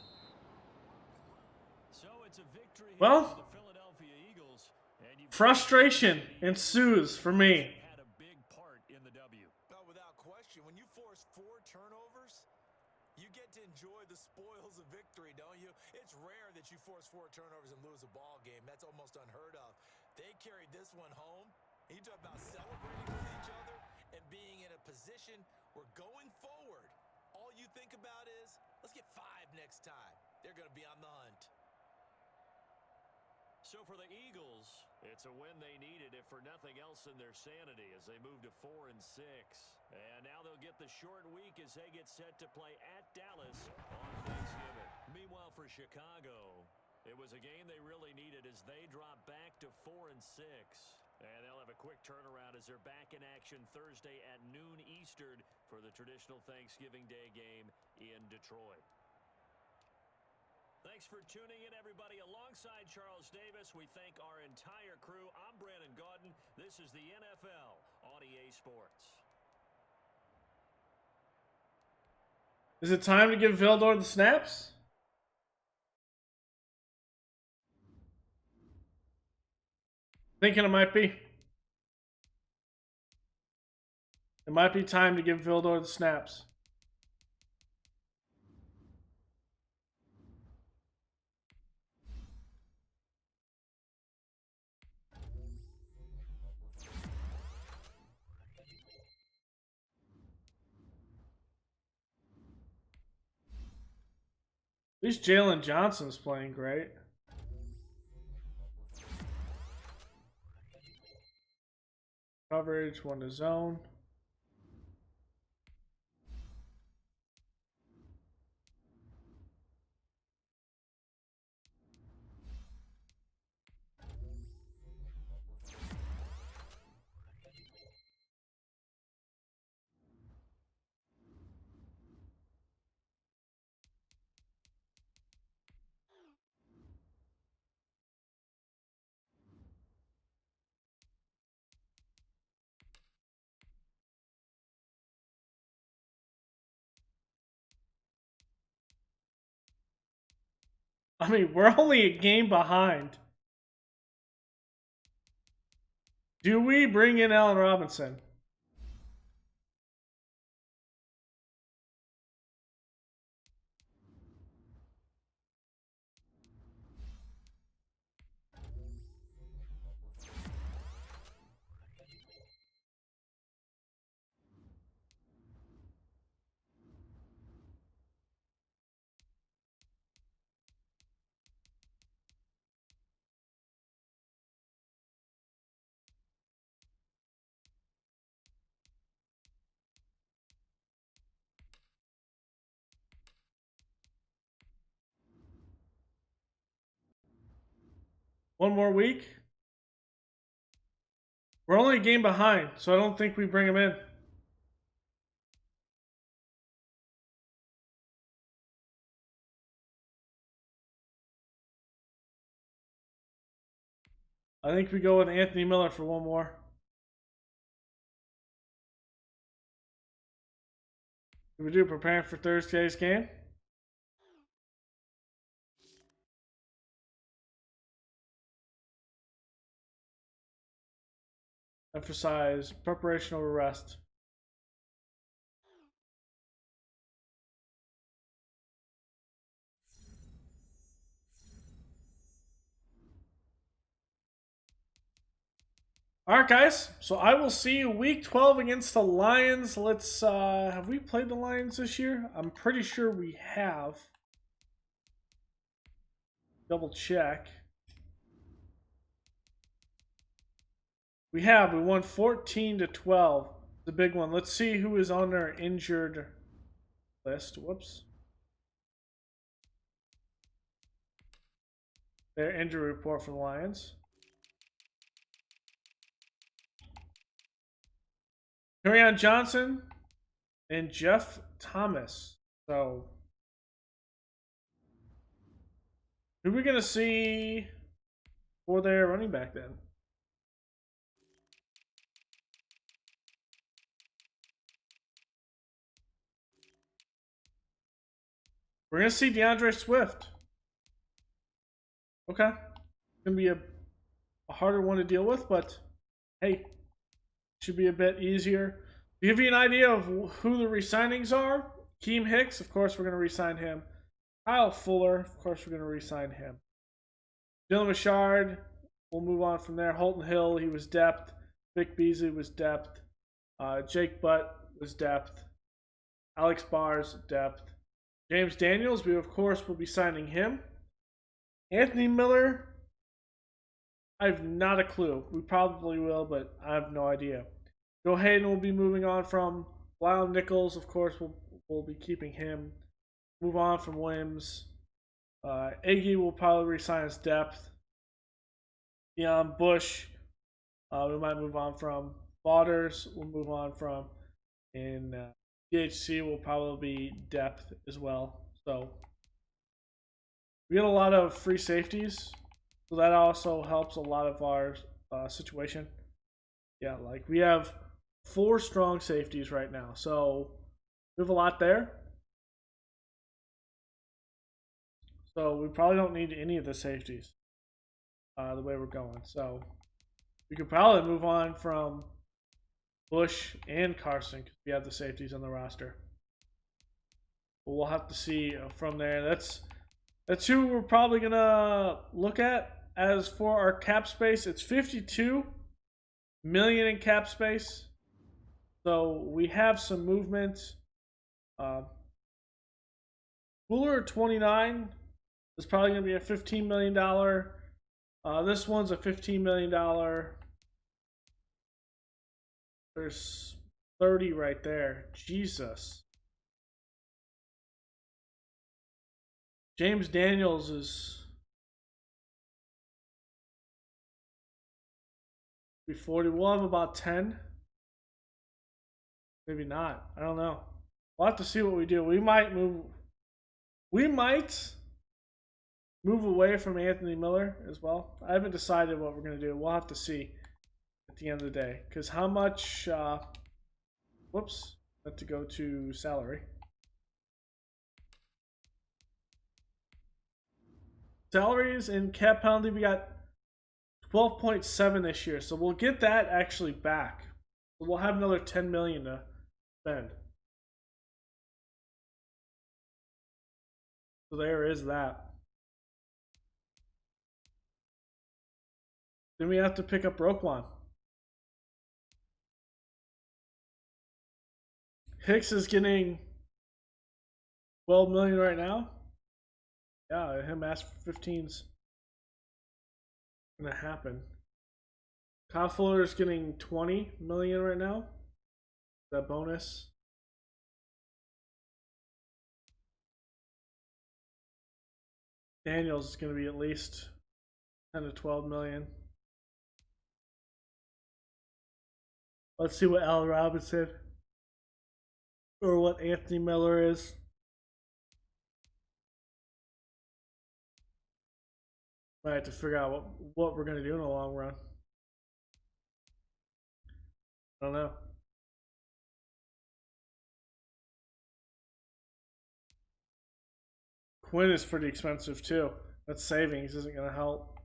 So it's a victory here Well, for the Philadelphia Eagles. And you've frustration ensues for me. had a big part in the W. No, without question. When you force 4 turnovers, you get to enjoy the spoils of victory, don't you? It's rare that you force 4 turnovers and lose a ball game. That's almost unheard of. They carried this one home. You talk about celebrating with each other and being in a position where going forward, all you think about is, let's get 5 next time. They're going to be on the hunt. So for the Eagles, it's a win they needed, if for nothing else than their sanity, as they move to 4-6. And now they'll get the short week as they get set to play at Dallas on Thanksgiving. Meanwhile, for Chicago, it was a game they really needed as they drop back to 4-6. And they'll have a quick turnaround as they're back in action Thursday at noon Eastern for the traditional Thanksgiving Day game in Detroit. Thanks for tuning in, everybody. Alongside Charles Davis, we thank our entire crew. I'm Brandon Gaudin. This is the NFL on EA Sports. Is it time to give Vildor the snaps? Thinking it might be. It might be time to give Vildor the snaps. At least Jalen Johnson's playing great. Coverage, 1 to zone. I mean, we're only a game behind. Do we bring in Allen Robinson? One more week? We're only a game behind, so I don't think we bring him in. I think we go with Anthony Miller for one more. What we do, preparing for Thursday's game? Emphasize preparation over rest. All right, guys. So I will see you week 12 against the Lions. Let's, have we played the Lions this year? I'm pretty sure we have. Double check. We have. We won 14-12. The big one. Let's see who is on our injured list. Whoops. Their injury report for the Lions. Kerryon Johnson and Jeff Thomas. So, who are we going to see for their running back then? We're going to see DeAndre Swift. Okay. It's going to be a harder one to deal with, but hey, should be a bit easier. To give you an idea of who the re-signings are, Keem Hicks, of course, we're going to re-sign him. Kyle Fuller, of course, we're going to re-sign him. Dylan Richard, we'll move on from there. Holton Hill, he was depth. Vic Beasley was depth. Jake Butt was depth. Alex Bars, depth. James Daniels, we of course will be signing him. Anthony Miller, I have not a clue. We probably will, but I have no idea. Joe Hayden will be moving on from. Lyle Nichols, of course, we'll be keeping him. Move on from Williams. Agee will probably resign his depth. Deion Bush, we might move on from. Botters, we'll move on from. And DHC will probably be depth as well. So we get a lot of free safeties. So that also helps a lot of our situation. Yeah, like we have 4 strong safeties right now. So we have a lot there. So we probably don't need any of the safeties the way we're going. So We could probably move on from Bush and Carson because we have the safeties on the roster. But we'll have to see from there. That's who we're probably gonna look at. As for our cap space, it's $52 million in cap space. So we have some movement. Cooler 29 is probably gonna be a $15 million. This one's a $15 million. There's 30 right there. Jesus. James Daniels is 40. We'll have about 10. Maybe not. I don't know. We'll have to see what we do. We might move away from Anthony Miller as well. I haven't decided what we're going to do. We'll have to see at the end of the day. Because how much... whoops. I have to go to salary. Salaries and cap penalty, we got 12.7 this year. So we'll get that actually back. We'll have another 10 million to spend. So there is that. Then we have to pick up Roquan. Hicks is getting 12 million right now. Yeah, him ask for 15's gonna happen. Kyle Fuller is getting 20 million right now. That bonus. Daniels is gonna be at least 10 to 12 million. Let's see what Al Robinson or what Anthony Miller is. I have to figure out what we're going to do in the long run. I don't know. Quinn is pretty expensive too. That savings isn't going to help.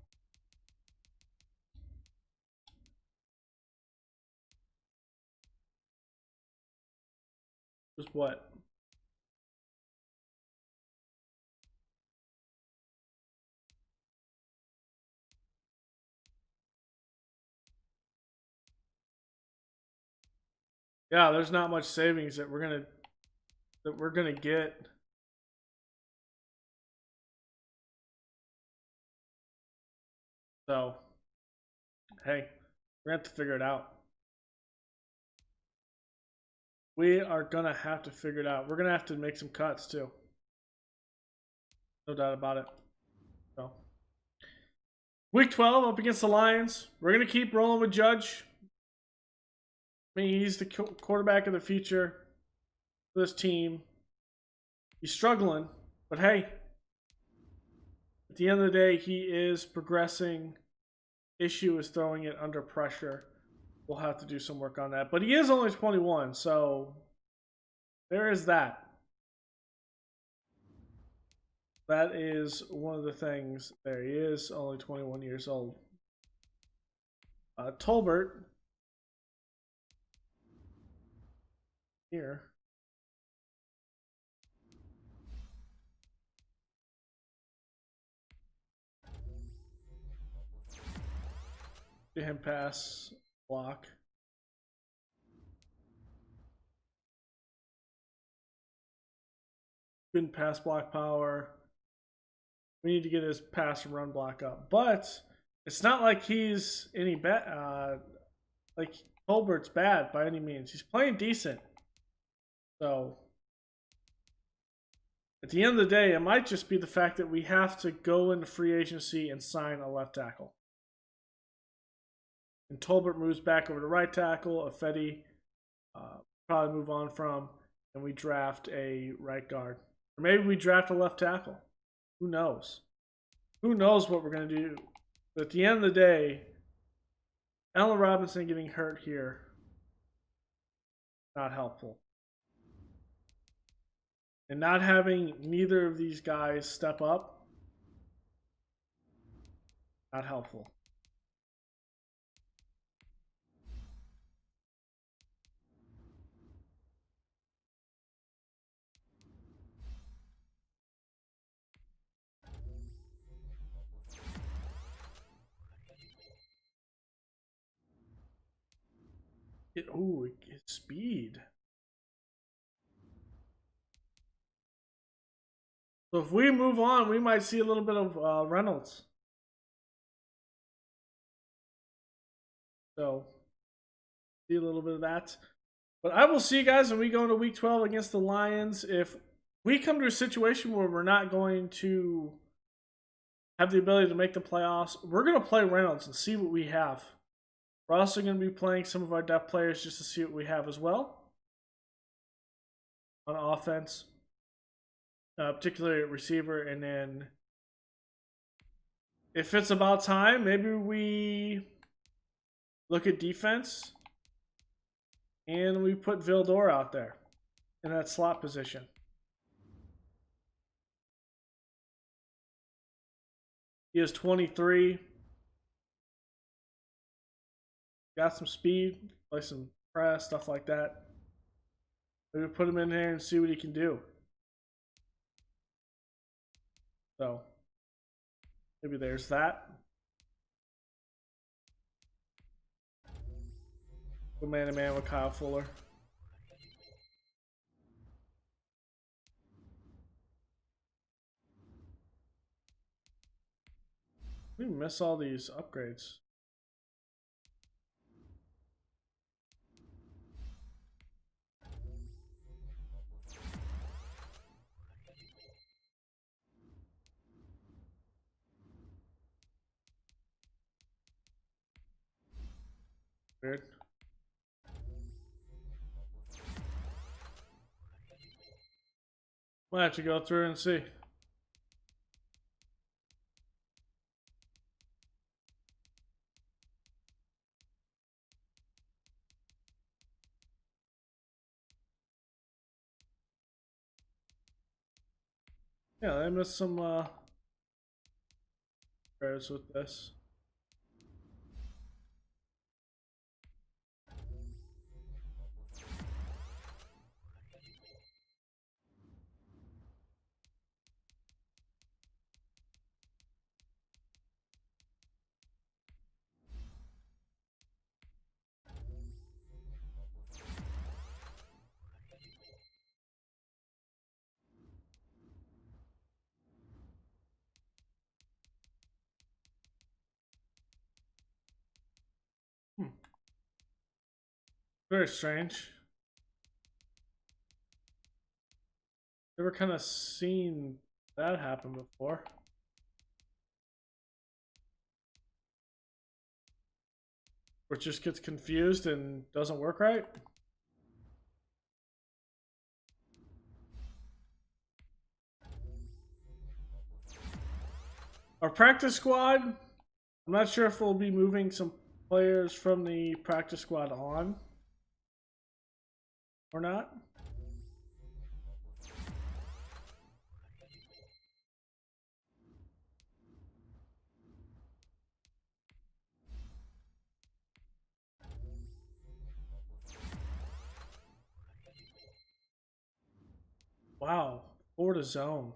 Just what? Yeah, there's not much savings that we're gonna get. So, hey, we're gonna have to figure it out. We are gonna have to figure it out. We're gonna have to make some cuts too. No doubt about it. So, week 12 up against the Lions. We're gonna keep rolling with Judge. I mean, he's the quarterback of the future for this team. He's struggling, but hey, at the end of the day, he is progressing. Issue is throwing it under pressure. We'll have to do some work on that. But he is only 21, so there is that. That is one of the things. There he is, only 21 years old. Tolbert. Here. Get him pass block. Good pass block power. We need to get his pass and run block up. But it's not like he's any bad. Like Tolbert's bad by any means. He's playing decent. So at the end of the day, it might just be the fact that we have to go into free agency and sign a left tackle. And Tolbert moves back over to right tackle. Affetti probably move on from, and we draft a right guard. Or maybe we draft a left tackle. Who knows? Who knows what we're going to do? But at the end of the day, Allen Robinson getting hurt here, not helpful. And not having neither of these guys step up, not helpful. It gets speed. So if we move on, we might see a little bit of Reynolds. So see a little bit of that. But I will see you guys when we go into week 12 against the Lions. If we come to a situation where we're not going to have the ability to make the playoffs, we're going to play Reynolds and see what we have. We're also going to be playing some of our depth players just to see what we have as well on offense, particularly at receiver. And then if it's about time, maybe we look at defense and we put Vildor out there in that slot position. He is 23. Got some speed, play some press, stuff like that. Maybe put him in there and see what he can do. So, maybe there's that. Go man-to-man with Kyle Fuller. We miss all these upgrades. Weird. Might have to go through and see. Yeah, I missed some pairs with this. Very strange. Never kind of seen that happen before. Or it just gets confused and doesn't work right. Our practice squad, I'm not sure if we'll be moving some players from the practice squad on or not. Wow, Florida zone.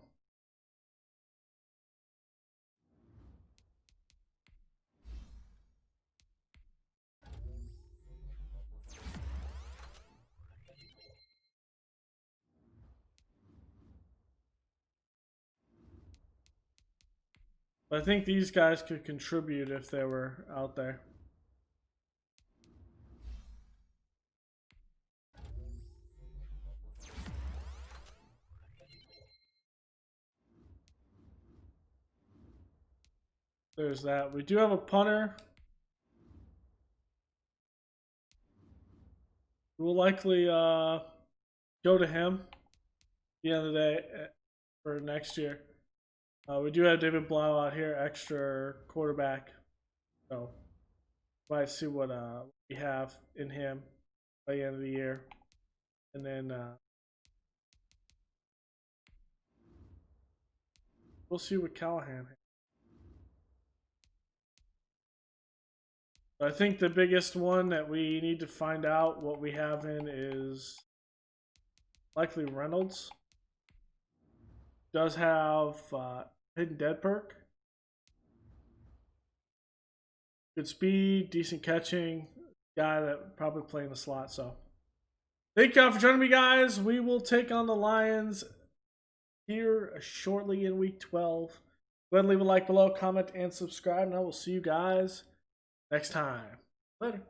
I think these guys could contribute if they were out there. There's that. We do have a punter. We'll likely go to him at the end of the day for next year. We do have David Blau out here, extra quarterback. So might see what we have in him by the end of the year. And then we'll see what Callahan has. I think the biggest one that we need to find out what we have in is likely Reynolds. Does have hidden dead perk. Good speed, decent catching, guy that probably play in the slot. So thank y'all for joining me, guys. We will take on the Lions here shortly in week 12. Go ahead and leave a like below, comment, and subscribe, and I will see you guys next time. Later.